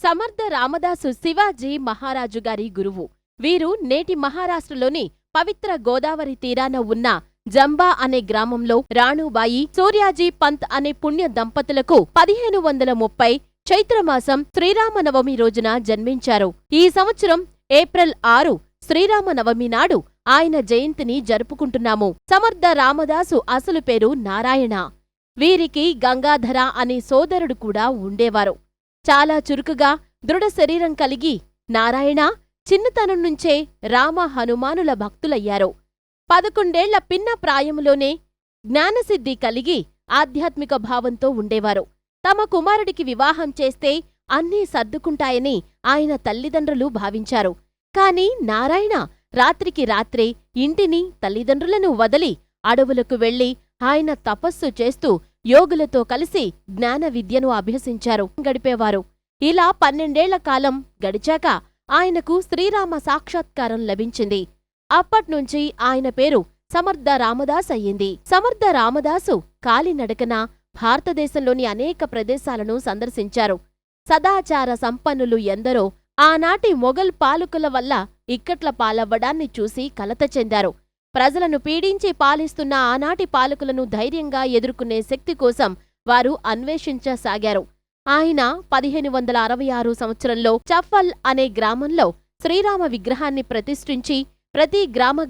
సమర్థ రామదాసు శివాజీ మహారాజు గారి గురువు. వీరు నేటి మహారాష్ట్రలోని పవిత్ర గోదావరి తీరాన ఉన్న జంబా అనే గ్రామంలో రాణుబాయి, సూర్యాజీ పంత్ అనే పుణ్య దంపతులకు 1530 చైత్రమాసం శ్రీరామనవమి రోజున జన్మించారు. ఈ సంవత్సరం ఏప్రిల్ 6 శ్రీరామనవమి నాడు ఆయన జయంతిని జరుపుకుంటున్నాము. సమర్థ రామదాసు అసలు పేరు నారాయణ. వీరికి గంగాధర అనే సోదరుడు కూడా ఉండేవారు. చాలా చురుకుగా దృఢ శరీరం కలిగి నారాయణ చిన్నతనం నుంచే రామ హనుమానుల భక్తులయ్యారు. 11 ఏళ్ల పిన్న ప్రాయములోనే జ్ఞానసిద్ధి కలిగి ఆధ్యాత్మిక భావంతో ఉండేవారు. తమ కుమారుడికి వివాహం చేస్తే అన్నీ సర్దుకుంటాయని ఆయన తల్లిదండ్రులు భావించారు. కాని నారాయణ రాత్రికి రాత్రే ఇంటిని, తల్లిదండ్రులను వదిలి అడవులకు వెళ్లి ఆయన తపస్సు చేస్తూ యోగులతో కలిసి జ్ఞాన విద్యను అభ్యసించారు, గడిపేవారు. ఇలా 12 ఏళ్ల కాలం గడిచాక ఆయనకు శ్రీరామ సాక్షాత్కారం లభించింది. అప్పట్నుంచి ఆయన పేరు సమర్థ రామదాస్ అయ్యింది. సమర్థ రామదాసు కాలినడకన భారతదేశంలోని అనేక ప్రదేశాలను సందర్శించారు. సదాచార సంపన్నులు ఎందరో ఆనాటి మొఘల్ పాలకుల వల్ల ఇక్కట్ల పాలవ్వడాన్ని చూసి కలత చెందారు. ప్రజలను పీడించి పాలిస్తున్న ఆనాటి పాలకులను ధైర్యంగా ఎదుర్కొనే శక్తి కోసం వారు అన్వేషించసాగారు. ఆయన 1566 సంవత్సరంలో చఫల్ అనే గ్రామంలో శ్రీరామ విగ్రహాన్ని ప్రతిష్ఠించి ప్రతి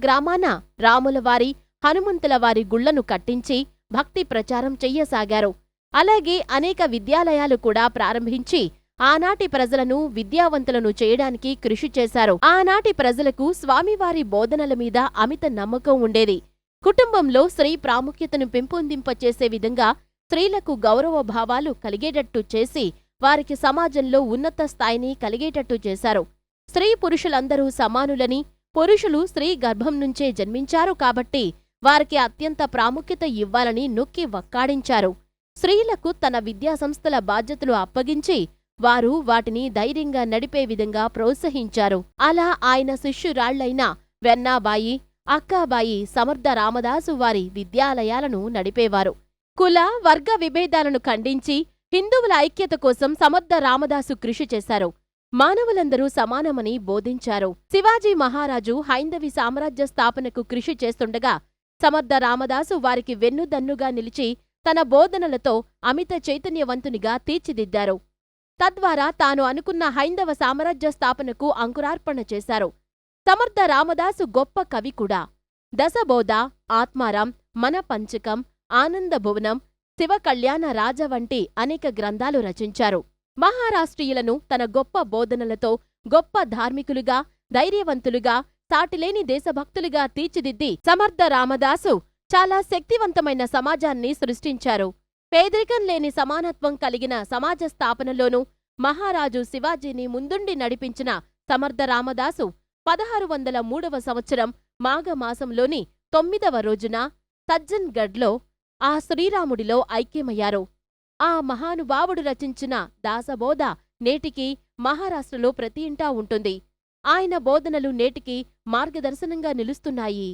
గ్రామాన రాములవారి, హనుమంతులవారి గుళ్లను కట్టించి భక్తి ప్రచారం చెయ్యసాగారు. అలాగే అనేక విద్యాలయాలు కూడా ప్రారంభించి ఆనాటి ప్రజలను విద్యావంతులను చేయడానికి కృషి చేశారు. ఆనాటి ప్రజలకు స్వామివారి బోధనల మీద అమిత నమ్మకం ఉండేది. కుటుంబంలో స్త్రీ ప్రాముఖ్యతను పెంపొందింపచేసే విధంగా స్త్రీలకు గౌరవ భావాలు కలిగేటట్టు చేసి వారికి సమాజంలో ఉన్నత స్థాయిని కలిగేటట్టు చేశారు. స్త్రీ పురుషులందరూ సమానులని, పురుషులు స్త్రీ గర్భం నుంచే జన్మించారు కాబట్టి వారికి అత్యంత ప్రాముఖ్యత ఇవ్వాలని నొక్కి వక్కాడించారు. స్త్రీలకు తన విద్యాసంస్థల బాధ్యతలు అప్పగించి వారు వాటిని ధైర్యంగా నడిపే విధంగా ప్రోత్సహించారు. అలా ఆయన శిష్యురాళ్లైన వెన్నాబాయి, అక్కాబాయి సమర్థ రామదాసు వారి విద్యాలయాలను నడిపేవారు. కుల, వర్గ విభేదాలను ఖండించి హిందువుల ఐక్యత కోసం సమర్థ రామదాసు కృషి చేశారు. మానవులందరూ సమానమని బోధించారు. శివాజీ మహారాజు హైందవి సామ్రాజ్య స్థాపనకు కృషి చేస్తుండగా సమర్థ రామదాసు వారికి వెన్నుదన్నుగా నిలిచి తన బోధనలతో అమిత చైతన్యవంతునిగా తీర్చిదిద్దారు. తద్వారా తాను అనుకున్న హైందవ సామ్రాజ్య స్థాపనకు అంకురార్పణ చేశారు. సమర్థ రామదాసు గొప్ప కవి కూడా. దశబోధ, ఆత్మారాం, మన పంచకం, ఆనందభువనం, శివకళ్యాణ రాజ వంటి అనేక గ్రంథాలు రచించారు. మహారాష్ట్రీయులను తన గొప్ప బోధనలతో గొప్ప ధార్మికులుగా, ధైర్యవంతులుగా, సాటిలేని దేశభక్తులుగా తీర్చిదిద్ది సమర్థ రామదాసు చాలా శక్తివంతమైన సమాజాన్ని సృష్టించారు. పేదరికం లేని సమానత్వం కలిగిన సమాజ స్థాపనలోనూ మహారాజు శివాజీని ముందుండి నడిపించిన సమర్థ రామదాసు 1603వ సంవత్సరం మాఘమాసంలోని 9వ రోజున సజ్జన్ గఢ్లో ఆ శ్రీరాముడిలో ఐక్యమయ్యారు. ఆ మహానుభావుడు రచించిన దాసబోధ నేటికి మహారాష్ట్రలో ప్రతి ఇంటా ఉంటుంది. ఆయన బోధనలు నేటికి మార్గదర్శనంగా నిలుస్తున్నాయి.